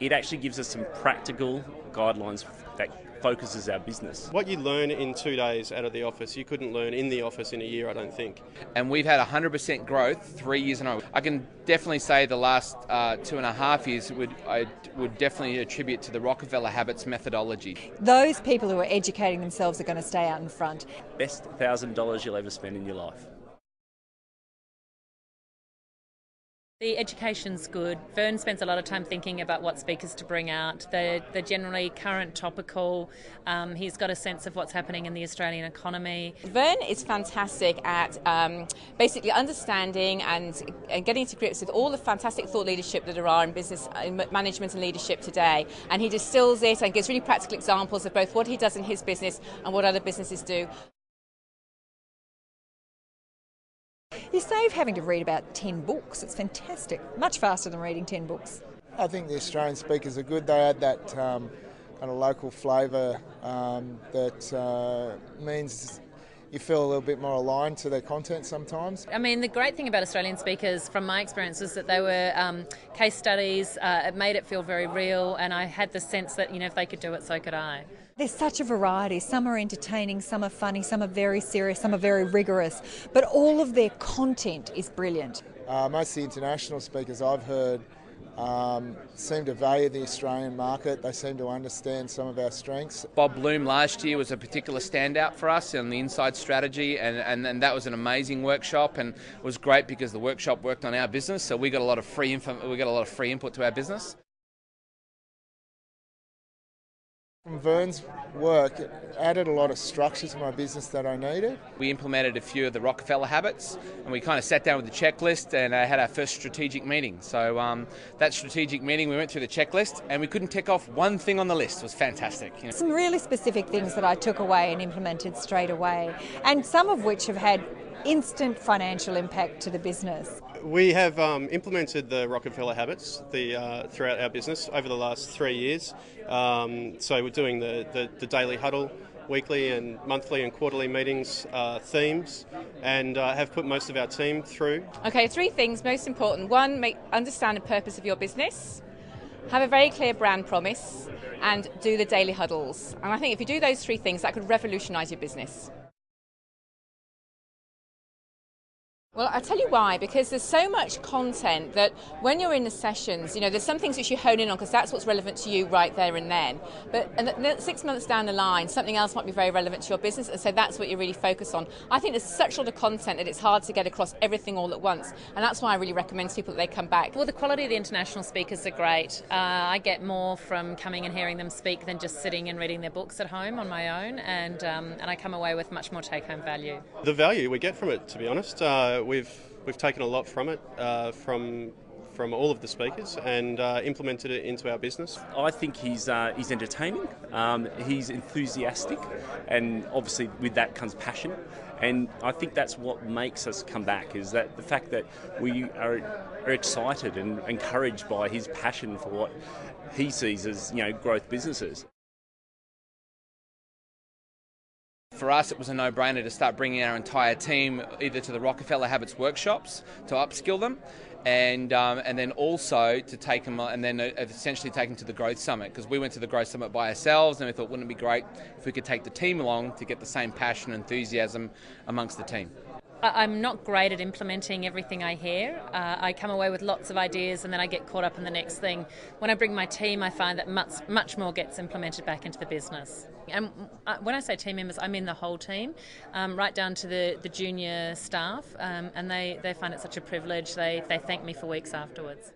It actually gives us some practical guidelines that focuses our business. What you learn in 2 days out of the office, you couldn't learn in the office in a year, I don't think. And we've had 100% growth 3 years in a row. I can definitely say the last 2.5 years I would definitely attribute to the Rockefeller Habits methodology. Those people who are educating themselves are going to stay out in front. Best $1,000 you'll ever spend in your life. The education's good. Verne spends a lot of time thinking about what speakers to bring out. They're generally current, topical. He's got a sense of what's happening in the Australian economy. Verne is fantastic at basically understanding and getting to grips with all the fantastic thought leadership that there are in business management and leadership today. And he distills it and gives really practical examples of both what he does in his business and what other businesses do. You save having to read about 10 books. It's fantastic. Much faster than reading 10 books. I think the Australian speakers are good. They add that kind of local flavour that means you feel a little bit more aligned to their content sometimes. I mean, the great thing about Australian speakers, from my experience, was that they were case studies. It made it feel very real, and I had the sense that, if they could do it, so could I. There's such a variety. Some are entertaining, some are funny, some are very serious, some are very rigorous. But all of their content is brilliant. Most of the international speakers I've heard seem to value the Australian market. They seem to understand some of our strengths. Bob Bloom last year was a particular standout for us on the inside strategy, and that was an amazing workshop, and it was great because the workshop worked on our business, so we got a lot of free input to our business. From Verne's work, it added a lot of structure to my business that I needed. We implemented a few of the Rockefeller habits, and we kind of sat down with the checklist and had our first strategic meeting. So that strategic meeting, we went through the checklist and we couldn't tick off one thing on the list. It was fantastic. Some really specific things that I took away and implemented straight away, and some of which have had instant financial impact to the business. We have implemented the Rockefeller habits throughout our business over the last 3 years. So we're doing the daily huddle, weekly and monthly and quarterly meetings, themes, and have put most of our team through. Okay, 3 things, most important. 1, understand the purpose of your business, have a very clear brand promise, and do the daily huddles. And I think if you do those 3 things, that could revolutionise your business. Well, I'll tell you why, because there's so much content that when you're in the sessions, there's some things which you hone in on because that's what's relevant to you right there and then. But 6 months down the line, something else might be very relevant to your business, and so that's what you really focus on. I think there's such a lot of content that it's hard to get across everything all at once, and that's why I really recommend to people that they come back. Well, the quality of the international speakers are great. I get more from coming and hearing them speak than just sitting and reading their books at home on my own, and I come away with much more take-home value. The value we get from it, to be honest, we've taken a lot from it, from all of the speakers, and implemented it into our business. I think he's entertaining, he's enthusiastic, and obviously with that comes passion. And I think that's what makes us come back, is that the fact that we are excited and encouraged by his passion for what he sees as growth businesses. For us, it was a no-brainer to start bringing our entire team either to the Rockefeller Habits workshops to upskill them, and then also to take them and then essentially take them to the Growth Summit, because we went to the Growth Summit by ourselves and we thought, wouldn't it be great if we could take the team along to get the same passion and enthusiasm amongst the team. I'm not great at implementing everything I hear. I come away with lots of ideas and then I get caught up in the next thing. When I bring my team, I find that much more gets implemented back into the business. And when I say team members, I mean the whole team, right down to the junior staff, and they find it such a privilege. They thank me for weeks afterwards.